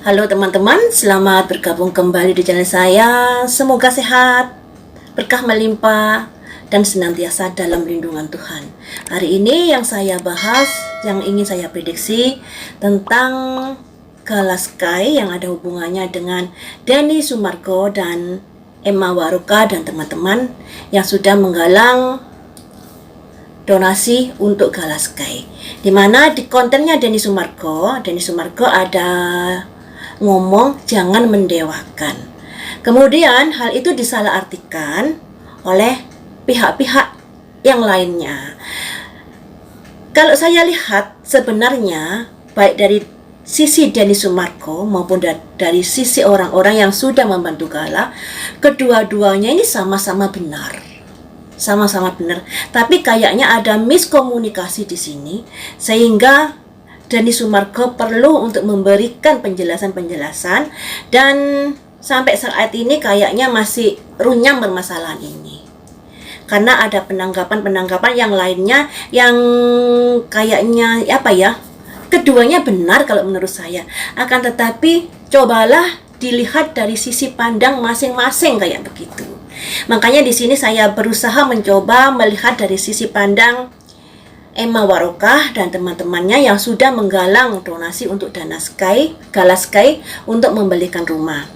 Halo teman-teman, selamat bergabung kembali di channel saya. Semoga sehat, berkah melimpah, dan senantiasa dalam lindungan Tuhan. Hari ini yang saya bahas, yang ingin saya prediksi tentang Galaskai yang ada hubungannya dengan Denny Sumargo dan Emma Waroka dan teman-teman yang sudah menggalang donasi untuk Galaskai. Dimana di kontennya Denny Sumargo ada ngomong jangan mendewakan. Kemudian hal itu disalahartikan oleh pihak-pihak yang lainnya. Kalau saya lihat sebenarnya baik dari sisi Denny Sumargo maupun dari sisi orang-orang yang sudah membantu Gala, kedua-duanya ini sama-sama benar. Sama-sama benar. Tapi kayaknya ada miskomunikasi di sini sehingga Denny Sumargo perlu untuk memberikan penjelasan-penjelasan dan sampai saat ini kayaknya masih runyam permasalahan ini. Karena ada penanggapan-penanggapan yang lainnya yang kayaknya keduanya benar kalau menurut saya. Akan tetapi cobalah dilihat dari sisi pandang masing-masing kayak begitu. Makanya di sini saya berusaha mencoba melihat dari sisi pandang Emma Waroka dan teman-temannya yang sudah menggalang donasi untuk Galaskai untuk membelikan rumah.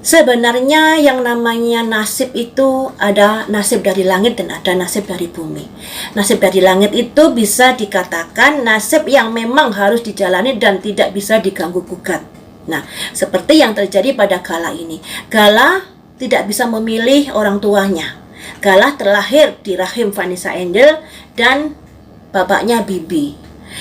Sebenarnya yang namanya nasib itu ada nasib dari langit dan ada nasib dari bumi. Nasib dari langit itu bisa dikatakan nasib yang memang harus dijalani dan tidak bisa diganggu gugat. Nah, seperti yang terjadi pada Gala ini. Gala tidak bisa memilih orang tuanya. Gala terlahir di rahim Vanessa Angel dan bapaknya Bibi.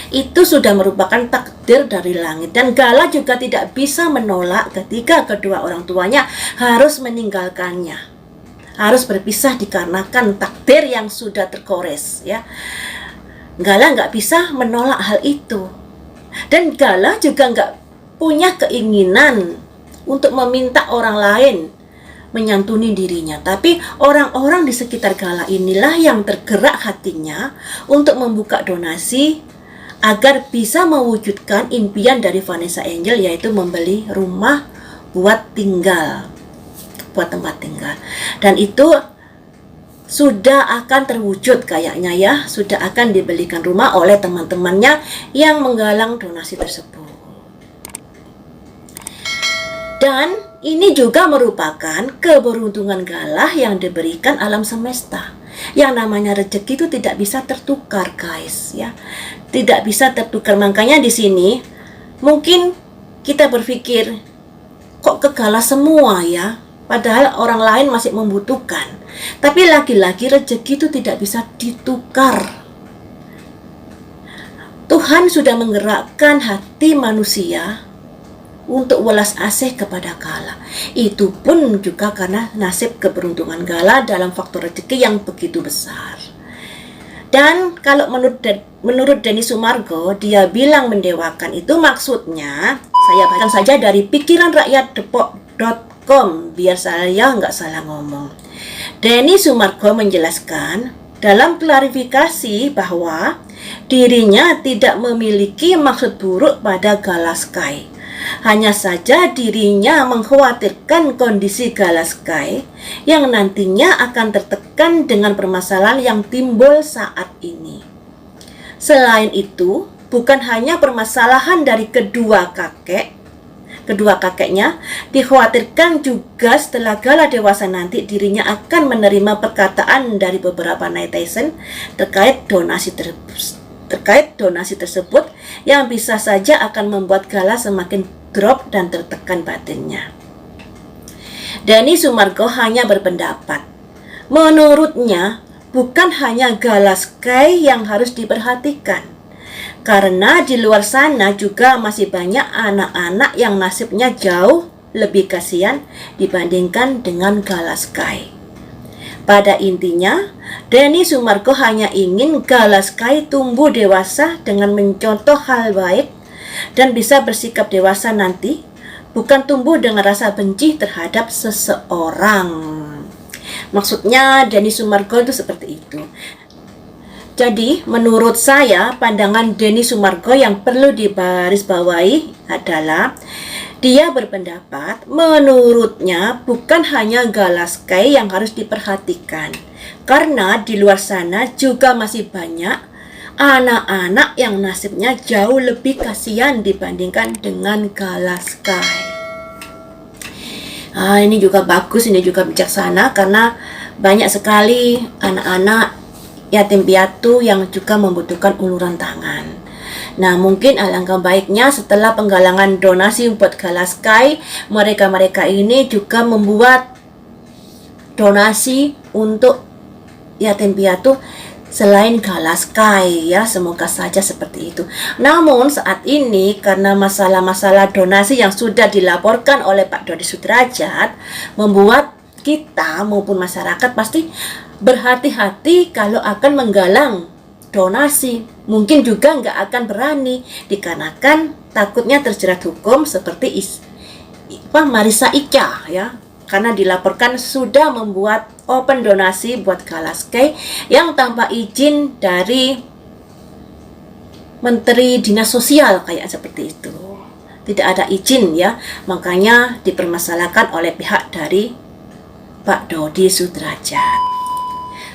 Itu sudah merupakan takdir dari langit dan Gala juga tidak bisa menolak ketika kedua orang tuanya harus meninggalkannya, harus berpisah dikarenakan takdir yang sudah tergores ya. Gala nggak bisa menolak hal itu dan Gala juga nggak punya keinginan untuk meminta orang lain menyantuni dirinya. Tapi orang-orang di sekitar Gala inilah yang tergerak hatinya untuk membuka donasi agar bisa mewujudkan impian dari Vanessa Angel, yaitu membeli rumah buat tempat tinggal. Dan itu sudah akan terwujud kayaknya ya, sudah akan dibelikan rumah oleh teman-temannya yang menggalang donasi tersebut. Dan ini juga merupakan keberuntungan Gala yang diberikan alam semesta. Yang namanya rezeki itu tidak bisa tertukar, guys, ya. Tidak bisa tertukar. Makanya di sini mungkin kita berpikir kok ke Gala semua ya, padahal orang lain masih membutuhkan. Tapi lagi-lagi rezeki itu tidak bisa ditukar. Tuhan sudah menggerakkan hati manusia untuk welas asih kepada Gala. Itu pun juga karena nasib keberuntungan Gala dalam faktor rezeki yang begitu besar. Dan kalau menurut Denny Sumargo, dia bilang mendewakan itu maksudnya, saya bacakan saja dari pikiranrakyatdepok.com biar saya nggak salah ngomong. Denny Sumargo menjelaskan dalam klarifikasi bahwa dirinya tidak memiliki maksud buruk pada Galaskai. Hanya saja dirinya mengkhawatirkan kondisi Galaskai yang nantinya akan tertekan dengan permasalahan yang timbul saat ini. Selain itu, bukan hanya permasalahan dari kedua kakeknya, dikhawatirkan juga setelah Gala dewasa nanti dirinya akan menerima perkataan dari beberapa netizen terkait donasi tersebut yang bisa saja akan membuat Gala semakin drop dan tertekan batinnya. Denny Sumargo hanya berpendapat, menurutnya bukan hanya Galaskai yang harus diperhatikan, karena di luar sana juga masih banyak anak-anak yang nasibnya jauh lebih kasihan dibandingkan dengan Galaskai. Pada intinya, Denny Sumargo hanya ingin Galaskai tumbuh dewasa dengan mencontoh hal baik dan bisa bersikap dewasa nanti, bukan tumbuh dengan rasa benci terhadap seseorang. Maksudnya Denny Sumargo itu seperti itu. Jadi, menurut saya, pandangan Denny Sumargo yang perlu dibarisbawahi adalah dia berpendapat menurutnya bukan hanya Galaskai yang harus diperhatikan, karena di luar sana juga masih banyak anak-anak yang nasibnya jauh lebih kasihan dibandingkan dengan Galaskai. Ini juga bagus, ini juga bijaksana, karena banyak sekali anak-anak yatim piatu yang juga membutuhkan uluran tangan. Nah, mungkin alangkah baiknya setelah penggalangan donasi buat Galaskai, mereka-mereka ini juga membuat donasi untuk yatim piatu selain Galaskai, ya. Semoga saja seperti itu. Namun saat ini karena masalah-masalah donasi yang sudah dilaporkan oleh Pak Dodi Sudrajat membuat kita maupun masyarakat pasti berhati-hati kalau akan menggalang donasi. Mungkin juga nggak akan berani dikarenakan takutnya terjerat hukum seperti Marissa Ica, ya, karena dilaporkan sudah membuat open donasi buat Galaskai yang tanpa izin dari Menteri Dinas Sosial, kayak seperti itu. Tidak ada izin, ya, makanya dipermasalahkan oleh pihak dari Pak Dodi Sudrajat.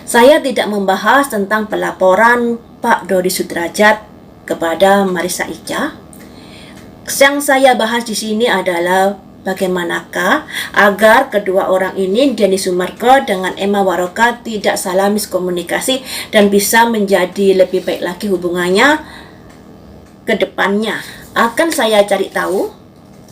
Saya tidak membahas tentang pelaporan Pak Dodi Sudrajat kepada Marissa Ica. Yang saya bahas di sini adalah bagaimanakah agar kedua orang ini, Denny Sumargo dengan Emma Waroka, tidak salah miskomunikasi dan bisa menjadi lebih baik lagi hubungannya ke depannya. Akan saya cari tahu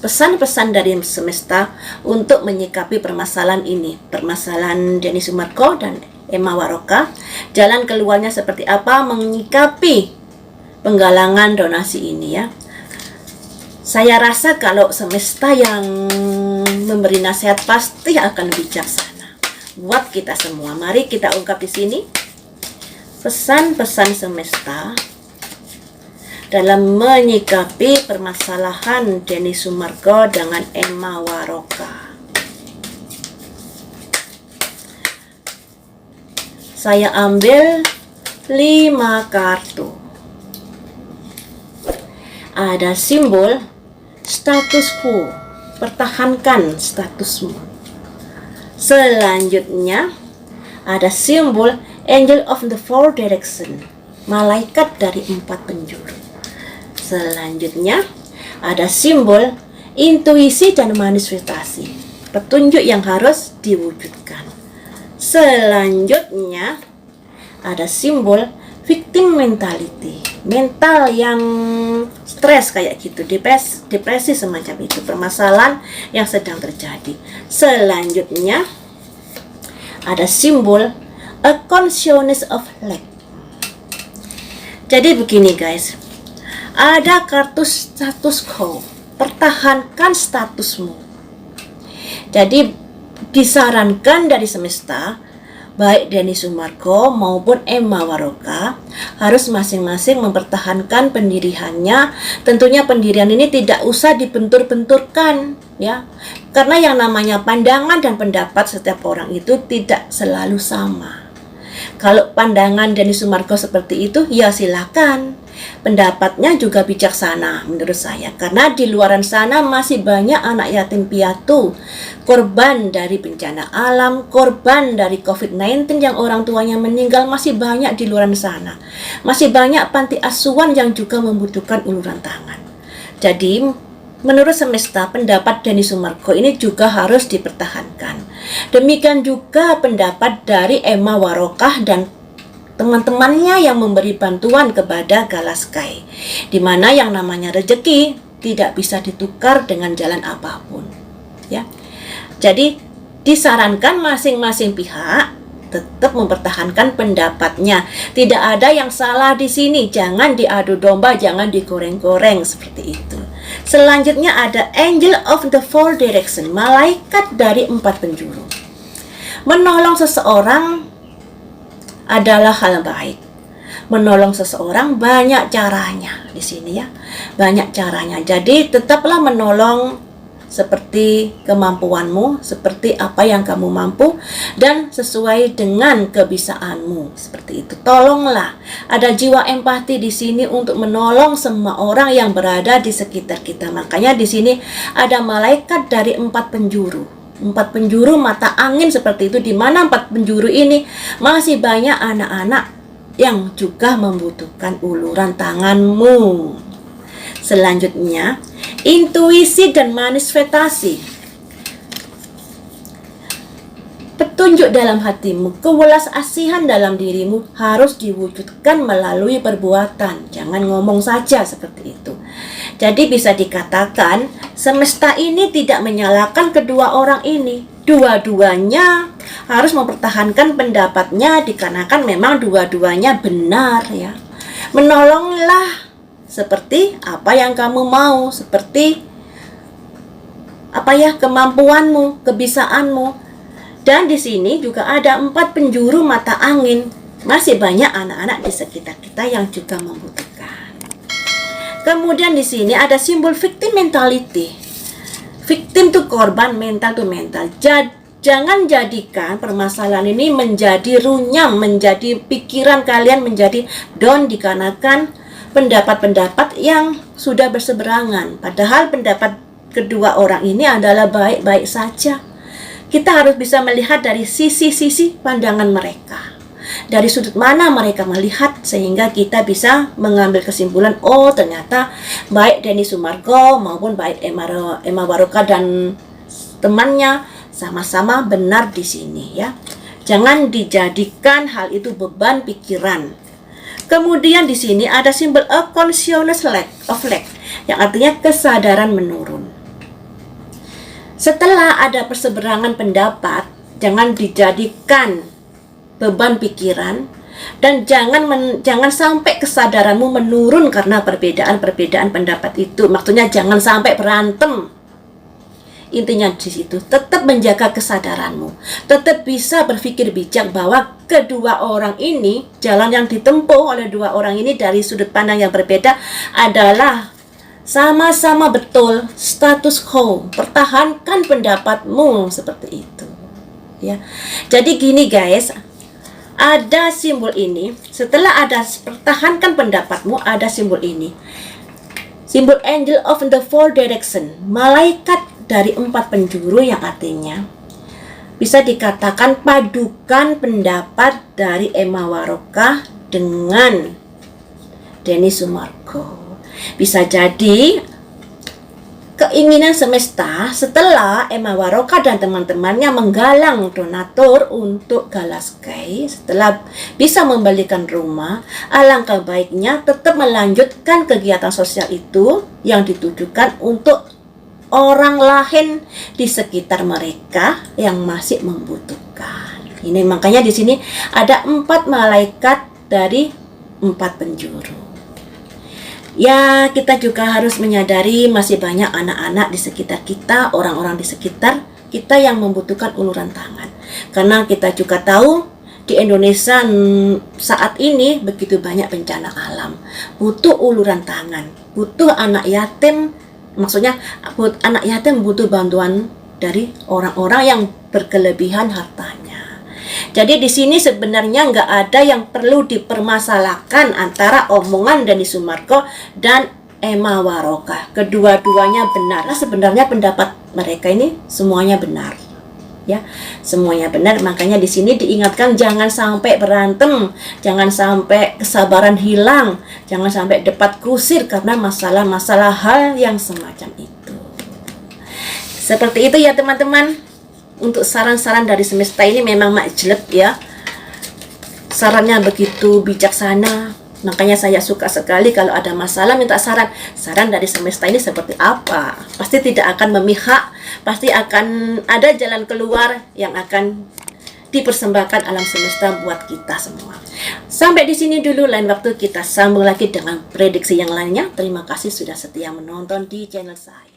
pesan-pesan dari semesta untuk menyikapi permasalahan ini, permasalahan Denny Sumargo dan Emma Waroka. Jalan keluarnya seperti apa menyikapi penggalangan donasi ini, ya. Saya rasa kalau semesta yang memberi nasihat pasti akan bijaksana buat kita semua. Mari kita ungkap di sini pesan-pesan semesta dalam menyikapi permasalahan Denny Sumargo dengan Emma Waroka. Saya ambil 5 kartu. Ada simbol status quo, pertahankan statusmu. Selanjutnya ada simbol Angel of the Four Direction, malaikat dari 4 penjuru. Selanjutnya ada simbol intuisi dan manifestasi, petunjuk yang harus diwujudkan. Selanjutnya ada simbol victim mentality, mental yang stres kayak gitu, depresi semacam itu, permasalahan yang sedang terjadi. Selanjutnya ada simbol a consciousness of lack. Jadi begini guys, ada kartu status quo, pertahankan statusmu. Jadi disarankan dari semesta, baik Denny Sumargo maupun Emma Waroka harus masing-masing mempertahankan pendiriannya. Tentunya pendirian ini tidak usah dibentur-benturkan, ya, karena yang namanya pandangan dan pendapat setiap orang itu tidak selalu sama. Kalau pandangan Denny Sumargo seperti itu, ya silakan. Pendapatnya juga bijaksana menurut saya, karena di luaran sana masih banyak anak yatim piatu, korban dari bencana alam, korban dari COVID-19 yang orang tuanya meninggal, masih banyak di luaran sana. Masih banyak panti asuhan yang juga membutuhkan uluran tangan. Jadi menurut semesta, pendapat Denny Sumargo ini juga harus dipertahankan. Demikian juga pendapat dari Emma Waroka dan teman-temannya yang memberi bantuan kepada Galaskai, di mana yang namanya rezeki tidak bisa ditukar dengan jalan apapun, ya. Jadi disarankan masing-masing pihak tetap mempertahankan pendapatnya. Tidak ada yang salah di sini, jangan diadu domba, jangan digoreng-goreng seperti itu. Selanjutnya ada Angel of the Four Direction, malaikat dari 4 penjuru. Menolong seseorang adalah hal baik. Menolong seseorang banyak caranya di sini, ya. Banyak caranya. Jadi tetaplah menolong seperti kemampuanmu, seperti apa yang kamu mampu, dan sesuai dengan kebisaanmu. Seperti itu. Tolonglah, ada jiwa empati di sini untuk menolong semua orang yang berada di sekitar kita. Makanya di sini ada malaikat dari 4 penjuru. 4 penjuru mata angin seperti itu, di mana 4 penjuru ini masih banyak anak-anak yang juga membutuhkan uluran tanganmu. Selanjutnya, intuisi dan manifestasi. Petunjuk dalam hatimu, kewelas asihan dalam dirimu harus diwujudkan melalui perbuatan. Jangan ngomong saja seperti itu. Jadi bisa dikatakan semesta ini tidak menyalahkan kedua orang ini. Dua-duanya harus mempertahankan pendapatnya dikarenakan memang dua-duanya benar ya. Menolonglah seperti apa yang kamu mau, seperti kemampuanmu, kebisaanmu. Dan di sini juga ada 4 penjuru mata angin. Masih banyak anak-anak di sekitar kita yang juga membutuhkan. Kemudian di sini ada simbol victim mentality. Victim itu korban, mental itu mental. Jangan jadikan permasalahan ini menjadi runyam, menjadi pikiran kalian menjadi down dikarenakan pendapat-pendapat yang sudah berseberangan. Padahal pendapat kedua orang ini adalah baik-baik saja. Kita harus bisa melihat dari sisi-sisi pandangan mereka. Dari sudut mana mereka melihat sehingga kita bisa mengambil kesimpulan, oh ternyata baik Denny Sumargo maupun baik Emma Waroka dan temannya sama-sama benar di sini ya. Jangan dijadikan hal itu beban pikiran. Kemudian di sini ada simbol a consciousness lack yang artinya kesadaran menurun. Setelah ada perseberangan pendapat, jangan dijadikan beban pikiran dan jangan sampai kesadaranmu menurun karena perbedaan pendapat itu. Maksudnya jangan sampai berantem. Intinya di situ, tetap menjaga kesadaranmu, tetap bisa berpikir bijak bahwa kedua orang ini, jalan yang ditempuh oleh dua orang ini dari sudut pandang yang berbeda adalah sama-sama betul, status quo, pertahankan pendapatmu seperti itu. Ya, jadi gini guys, ada simbol ini, setelah ada pertahankan pendapatmu, ada simbol ini, simbol angel of the four direction, malaikat dari 4 penjuru yang artinya bisa dikatakan padukan pendapat dari Emma Waroka dengan Denny Sumargo. Bisa jadi keinginan semesta setelah Emma Waroka dan teman-temannya menggalang donatur untuk Galaskai, setelah bisa membalikan rumah, alangkah baiknya tetap melanjutkan kegiatan sosial itu yang ditujukan untuk orang lain di sekitar mereka yang masih membutuhkan. Ini makanya di sini ada 4 malaikat dari 4 penjuru. Ya, kita juga harus menyadari masih banyak anak-anak di sekitar kita, orang-orang di sekitar kita yang membutuhkan uluran tangan. Karena kita juga tahu di Indonesia saat ini begitu banyak bencana alam. Butuh uluran tangan, butuh anak yatim. Maksudnya anak yatim butuh bantuan dari orang-orang yang berkelebihan hartanya. Jadi di sini sebenarnya nggak ada yang perlu dipermasalahkan antara omongan Denny Sumargo dan Emma Waroka. Kedua-duanya benar. Nah, sebenarnya pendapat mereka ini semuanya benar. Ya, semuanya benar. Makanya di sini diingatkan jangan sampai berantem, jangan sampai kesabaran hilang, jangan sampai debat kusir karena masalah-masalah hal yang semacam itu. Seperti itu ya teman-teman. Untuk saran-saran dari semesta ini memang majleb ya. Sarannya begitu bijaksana. Makanya saya suka sekali kalau ada masalah minta saran. Saran dari semesta ini seperti apa? Pasti tidak akan memihak, pasti akan ada jalan keluar yang akan dipersembahkan alam semesta buat kita semua. Sampai di sini dulu, lain waktu kita sambung lagi dengan prediksi yang lainnya. Terima kasih sudah setia menonton di channel saya.